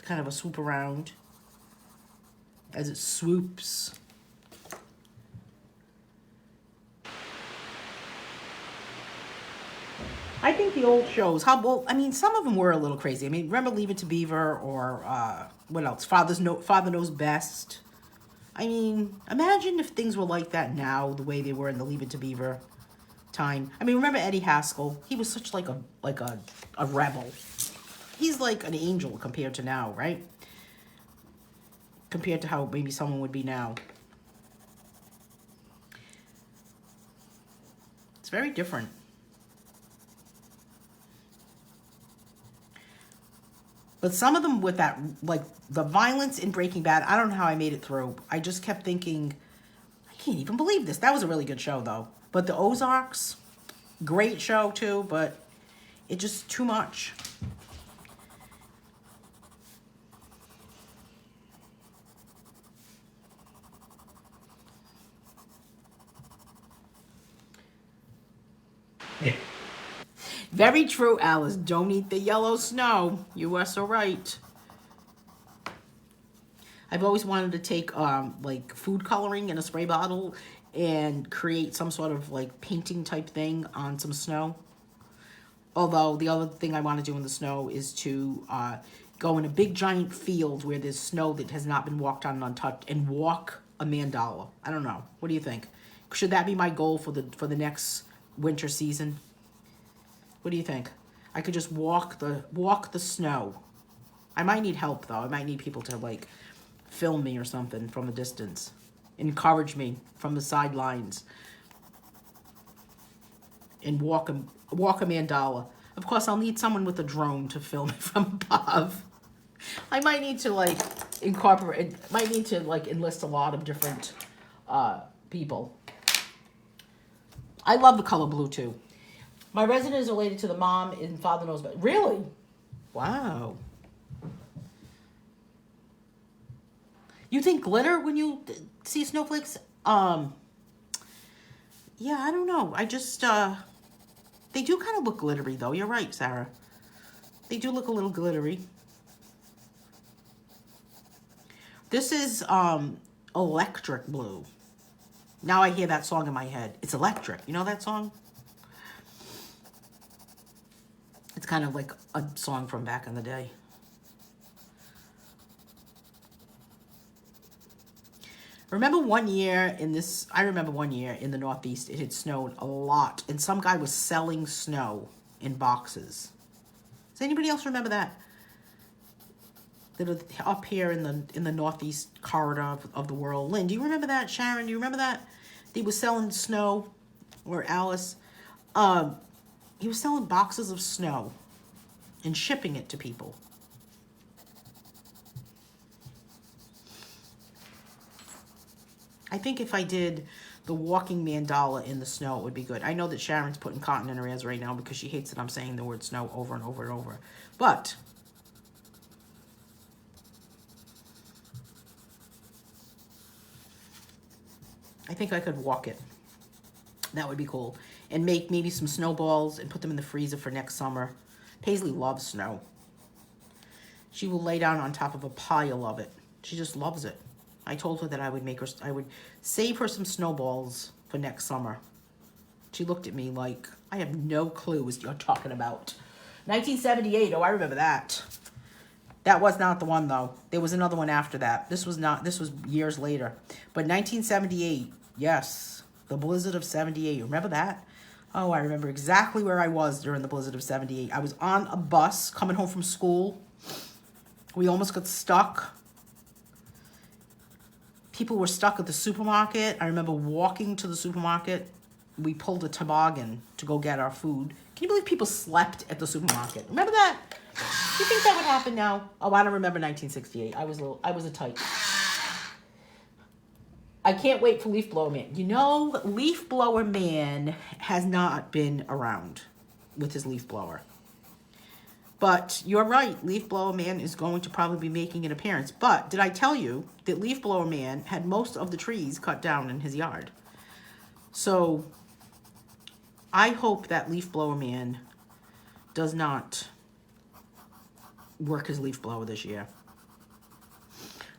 Kind of a swoop around as it swoops. I think the old shows, how well, I mean, some of them were a little crazy. I mean, remember Leave It to Beaver or what else? Father Knows Best. I mean, imagine if things were like that now, the way they were in the Leave It to Beaver time. I mean, remember Eddie Haskell? He was such like a rebel. He's like an angel compared to now, right? Compared to how maybe someone would be now. It's very different. But some of them with that, like the violence in Breaking Bad, I don't know how I made it through. I just kept thinking, I can't even believe this. That was a really good show, though. But the Ozarks, great show, too, but it just too much. Very true, Alice. Don't eat the yellow snow. You are so right. I've always wanted to take like food coloring in a spray bottle and create some sort of like painting type thing on some snow. Although the other thing I want to do in the snow is to go in a big giant field where there's snow that has not been walked on and untouched and walk a mandala. I don't know. What do you think? Should that be my goal for the next winter season? What do you think? I could just walk the snow. I might need help though. I might need people to like film me or something from a distance. Encourage me from the sidelines. And walk a mandala. Of course, I'll need someone with a drone to film it from above. I might need to like enlist a lot of different people. I love the color blue too. My resident is related to the mom in Father Knows Best. Really? Wow. You think glitter when you see snowflakes? Yeah, I don't know. I just, they do kind of look glittery though. You're right, Sarah. They do look a little glittery. This is, electric blue. Now I hear that song in my head. It's electric. You know that song? It's kind of like a song from back in the day. I remember one year in the Northeast, it had snowed a lot. And some guy was selling snow in boxes. Does anybody else remember that? That up here in the Northeast corridor of the world. Lynn, do you remember that? Sharon, do you remember that? He was selling snow, or Alice. He was selling boxes of snow and shipping it to people. I think if I did the walking mandala in the snow, it would be good. I know that Sharon's putting cotton in her ears right now because she hates that I'm saying the word snow over and over and over. But I think I could walk it. That would be cool. And make maybe some snowballs and put them in the freezer for next summer. Paisley loves snow. She will lay down on top of a pile of it. She just loves it. I told her that I would save her some snowballs for next summer. She looked at me like, I have no clue what you're talking about. 1978, oh, I remember that. That was not the one, though. There was another one after that. This was years later. But 1978, yes, the blizzard of 78. Remember that? Oh, I remember exactly where I was during the blizzard of 78. I was on a bus coming home from school. We almost got stuck. People were stuck at the supermarket. I remember walking to the supermarket. We pulled a toboggan to go get our food. Can you believe people slept at the supermarket? Remember that? Do you think that would happen now? Oh, I don't remember 1968. I was a tyke. I can't wait for Leaf Blower Man. You know, Leaf Blower Man has not been around with his leaf blower. But you're right, Leaf Blower Man is going to probably be making an appearance. But did I tell you that Leaf Blower Man had most of the trees cut down in his yard? So I hope that Leaf Blower Man does not work his leaf blower this year.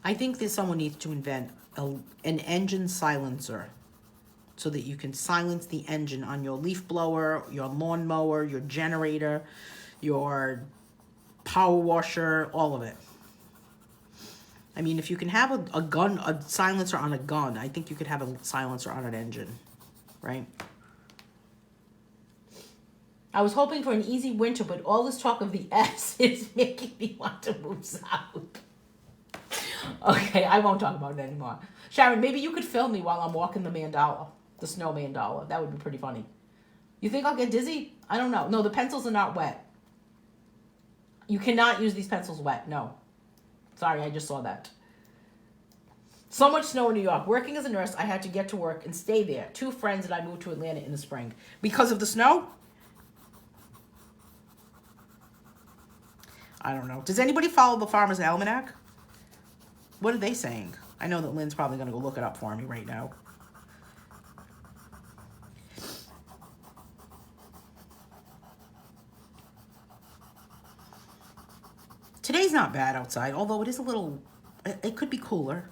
I think that someone needs to invent an engine silencer so that you can silence the engine on your leaf blower, your lawn mower, your generator, your power washer, all of it. I mean, if you can have a silencer on a gun, I think you could have a silencer on an engine, right? I was hoping for an easy winter, but all this talk of the S is making me want to move south. Okay, I won't talk about it anymore. Sharon, maybe you could film me while I'm walking the mandala, the snow mandala. That would be pretty funny. You think I'll get dizzy? I don't know. No, the pencils are not wet. You cannot use these pencils wet. No. Sorry, I just saw that. So much snow in New York. Working as a nurse, I had to get to work and stay there. 2 friends and I moved to Atlanta in the spring. Because of the snow? I don't know. Does anybody follow the Farmer's Almanac? What are they saying? I know that Lynn's probably going to go look it up for me right now. Today's not bad outside, although it is a little, it could be cooler.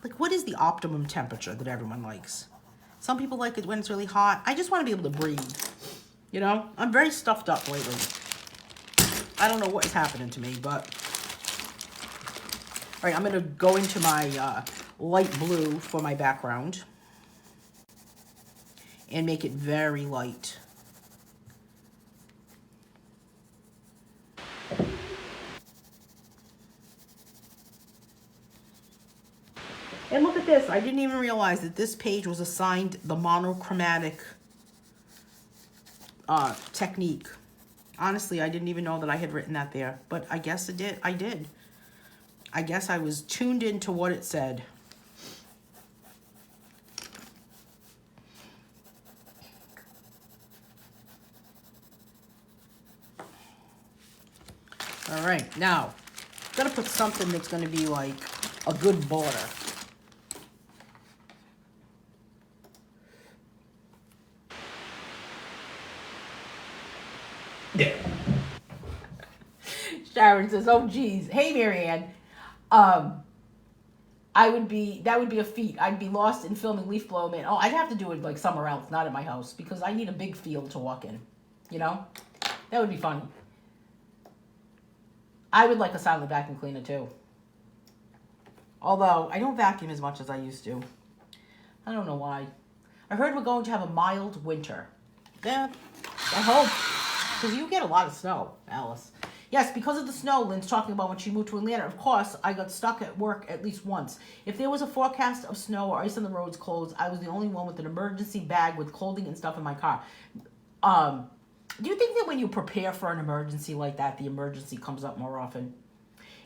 Like, what is the optimum temperature that everyone likes? Some people like it when it's really hot. I just want to be able to breathe. You know, I'm very stuffed up lately. I don't know what is happening to me, but... All right, I'm going to go into my light blue for my background. And make it very light. And look at this. I didn't even realize that this page was assigned the monochromatic technique. Honestly, I didn't even know that I had written that there. But I guess it did. I did. I guess I was tuned into what it said. All right. Now, I'm going to put something that's going to be like a good border. Sharon says, "Oh geez, hey Marianne, that would be a feat. I'd be lost in filming Leaf Blow Man. Oh, I'd have to do it like somewhere else, not at my house, because I need a big field to walk in. You know, that would be fun. I would like a silent vacuum cleaner too. Although I don't vacuum as much as I used to. I don't know why. I heard we're going to have a mild winter. Yeah, I hope, because you get a lot of snow, Alice." Yes, because of the snow, Lynn's talking about when she moved to Atlanta. Of course, I got stuck at work at least once. If there was a forecast of snow or ice on the roads closed, I was the only one with an emergency bag with clothing and stuff in my car. Do you think that when you prepare for an emergency like that, the emergency comes up more often?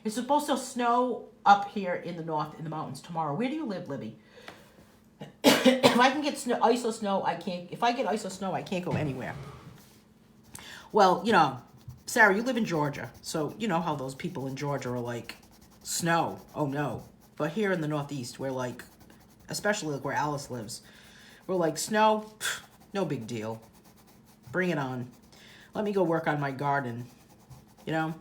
It's supposed to snow up here in the north in the mountains tomorrow. Where do you live, Libby? If I can get ice or snow, I can't. If I get ice or snow, I can't go anywhere. Well, you know, Sarah, you live in Georgia, so you know how those people in Georgia are like, snow, oh no. But here in the Northeast, we're like, especially like where Alice lives, we're like, snow, pff, no big deal. Bring it on. Let me go work on my garden, you know?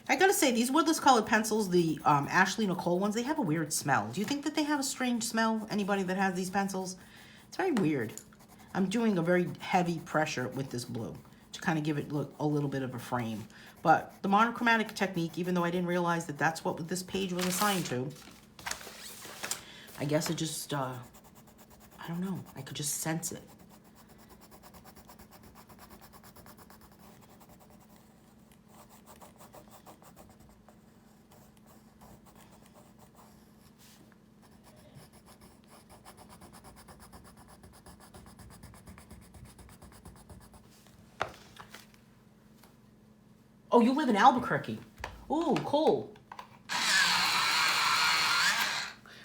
I gotta say, these Woodless colored pencils, the Ashley Nicole ones, they have a weird smell. Do you think that they have a strange smell, anybody that has these pencils? It's very weird. I'm doing a very heavy pressure with this blue to kind of give it a little bit of a frame. But the monochromatic technique, even though I didn't realize that that's what this page was assigned to, I guess it just, I don't know, I could just sense it. Oh, you live in Albuquerque. Ooh, cool.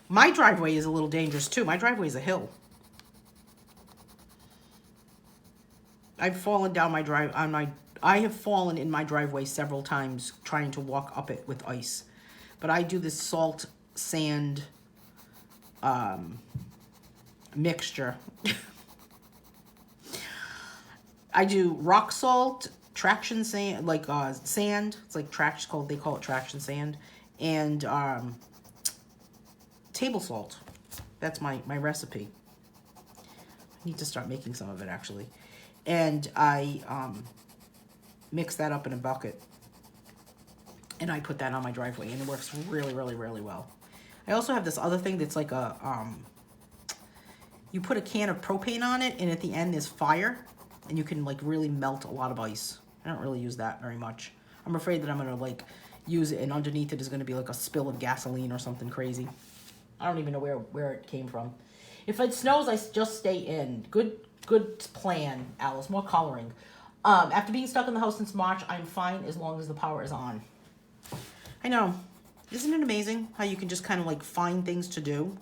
My driveway is a little dangerous too. My driveway is a hill. I've fallen down my I have fallen in my driveway several times trying to walk up it with ice. But I do this salt sand mixture. I do rock salt, traction sand, like sand. It's like they call it traction sand, and table salt. That's my recipe. I need to start making some of it actually, and I mix that up in a bucket, and I put that on my driveway, and it works really, really, really well. I also have this other thing that's like a you put a can of propane on it, and at the end there's fire, and you can like really melt a lot of ice. I don't really use that very much. I'm afraid that I'm gonna like use it, and underneath it is gonna be like a spill of gasoline or something crazy. I don't even know where it came from. If it snows, I just stay in. Good plan, Alice. More coloring. After being stuck in the house since March, I'm fine as long as the power is on. I know. Isn't it amazing how you can just kind of like find things to do?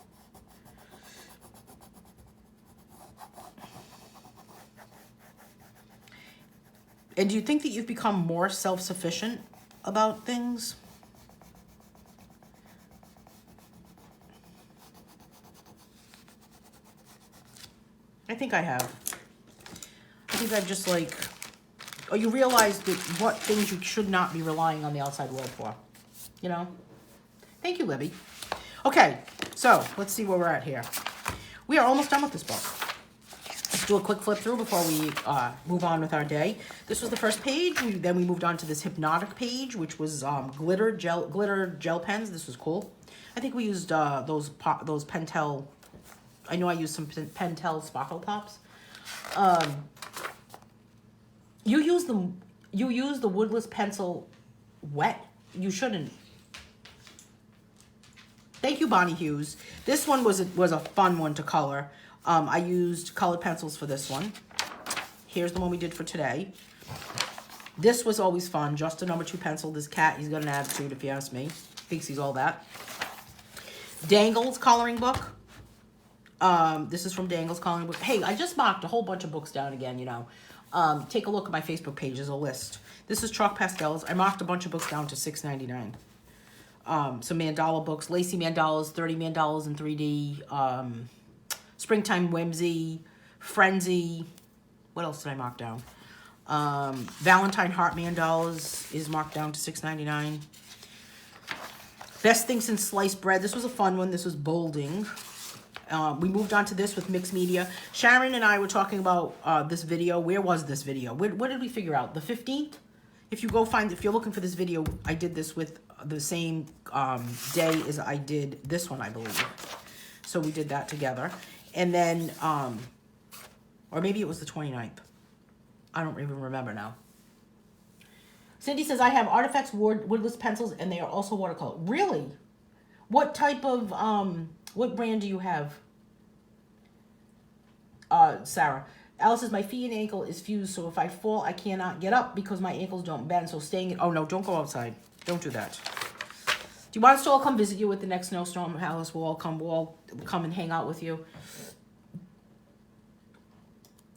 And do you think that you've become more self-sufficient about things? I think I have. I think I've just like, oh, you realize that what things you should not be relying on the outside world for, you know? Thank you, Libby. Okay, so let's see where we're at here. We are almost done with this book. Let's do a quick flip through before we move on with our day. This was the first page. Then we moved on to this hypnotic page, which was glitter gel pens. This was cool. I think we used those Pentel. I know I used some Pentel Sparkle Pops. You use the Woodless pencil wet. You shouldn't. Thank you, Bonnie Hughes. This one was a fun one to color. I used colored pencils for this one. Here's the one we did for today. This was always fun. Just a number 2 pencil. This cat, he's got an attitude, if you ask me. Thinks he's all that. Dangle's coloring book. This is from Dangle's coloring book. Hey, I just marked a whole bunch of books down again, you know. Take a look at my Facebook page. There's a list. This is Chalk Pastels. I marked a bunch of books down to $6.99. Some mandala books. Lacy Mandalas, 30 mandalas in 3D. Springtime Whimsy. Frenzy. What else did I mark down? Valentine Heart mandalas is marked down to $6.99. Best Thing Since Sliced Bread. This was a fun one. This was bolding. We moved on to this with mixed media. Sharon and I were talking about this video. Where was this video? What did we figure out? The 15th? If you're looking for this video, I did this with the same day as I did this one, I believe. So we did that together. And then, or maybe it was the 29th. I don't even remember now. Cindy says, I have Artifacts Woodless pencils, and they are also watercolor. Really? What type of, what brand do you have? Sarah. Alice says, my feet and ankle is fused, so if I fall, I cannot get up because my ankles don't bend, so staying in, oh no, don't go outside. Don't do that. Do you want us to all come visit you with the next snowstorm, Alice? We'll all come and hang out with you.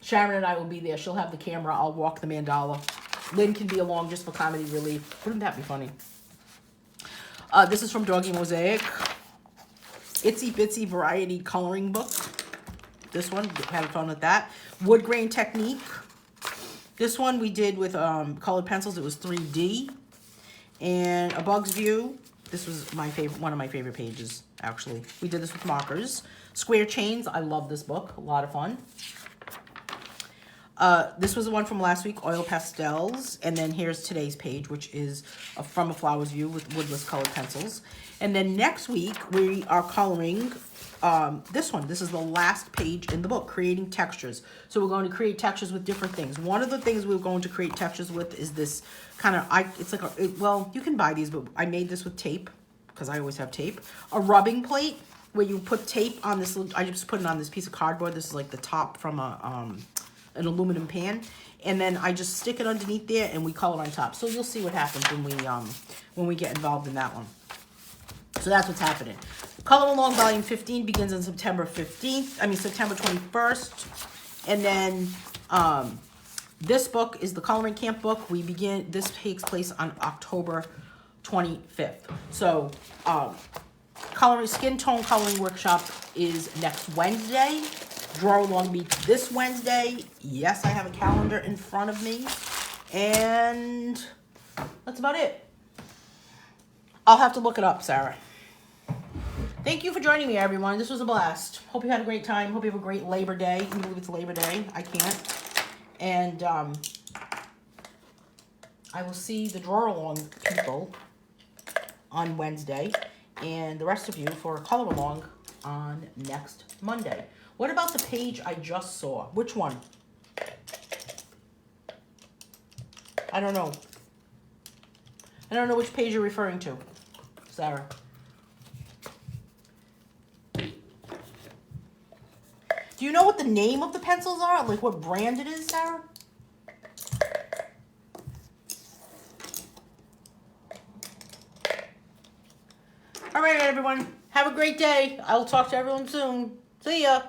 Sharon and I will be there. She'll have the camera. I'll walk the mandala. Lynn can be along just for comedy relief. Wouldn't that be funny? This is from Doggy Mosaic. Itsy Bitsy Variety Coloring Book. This one, had fun with that. Wood Grain Technique. This one we did with colored pencils. It was 3D. And A Bug's View. This was my favorite, one of my favorite pages, actually. We did this with markers. Square Chains. I love this book. A lot of fun. This was the one from last week, Oil Pastels. And then here's today's page, which is From a Flower's View with Woodless colored pencils. And then next week, we are coloring this one. This is the last page in the book, Creating Textures. So we're going to create textures with different things. One of the things we're going to create textures with is this kind of, it's like, well, you can buy these, but I made this with tape, because I always have tape. A rubbing plate, where you put tape on this, I just put it on this piece of cardboard. This is like the top from an aluminum pan, and then I just stick it underneath there and we color on top. So you'll see what happens when we get involved in that one. So that's what's happening. Color Along Volume 15 begins on September 21st. And then this book is the Coloring Camp book. This takes place on October 25th. So Skin Tone Coloring Workshop is next Wednesday. draw along meets this Wednesday. Yes, I have a calendar in front of me. And that's about it. I'll have to look it up, Sarah. Thank you for joining me, everyone. This was a blast. Hope you had a great time. Hope you have a great Labor Day. Can you believe it's Labor Day? I can't. And I will see the draw along people on Wednesday, and the rest of you for a color along on next Monday. What about the page I just saw? Which one? I don't know. I don't know which page you're referring to, Sarah. Do you know what the name of the pencils are? Like what brand it is, Sarah? All right, everyone. Have a great day. I will talk to everyone soon. See ya.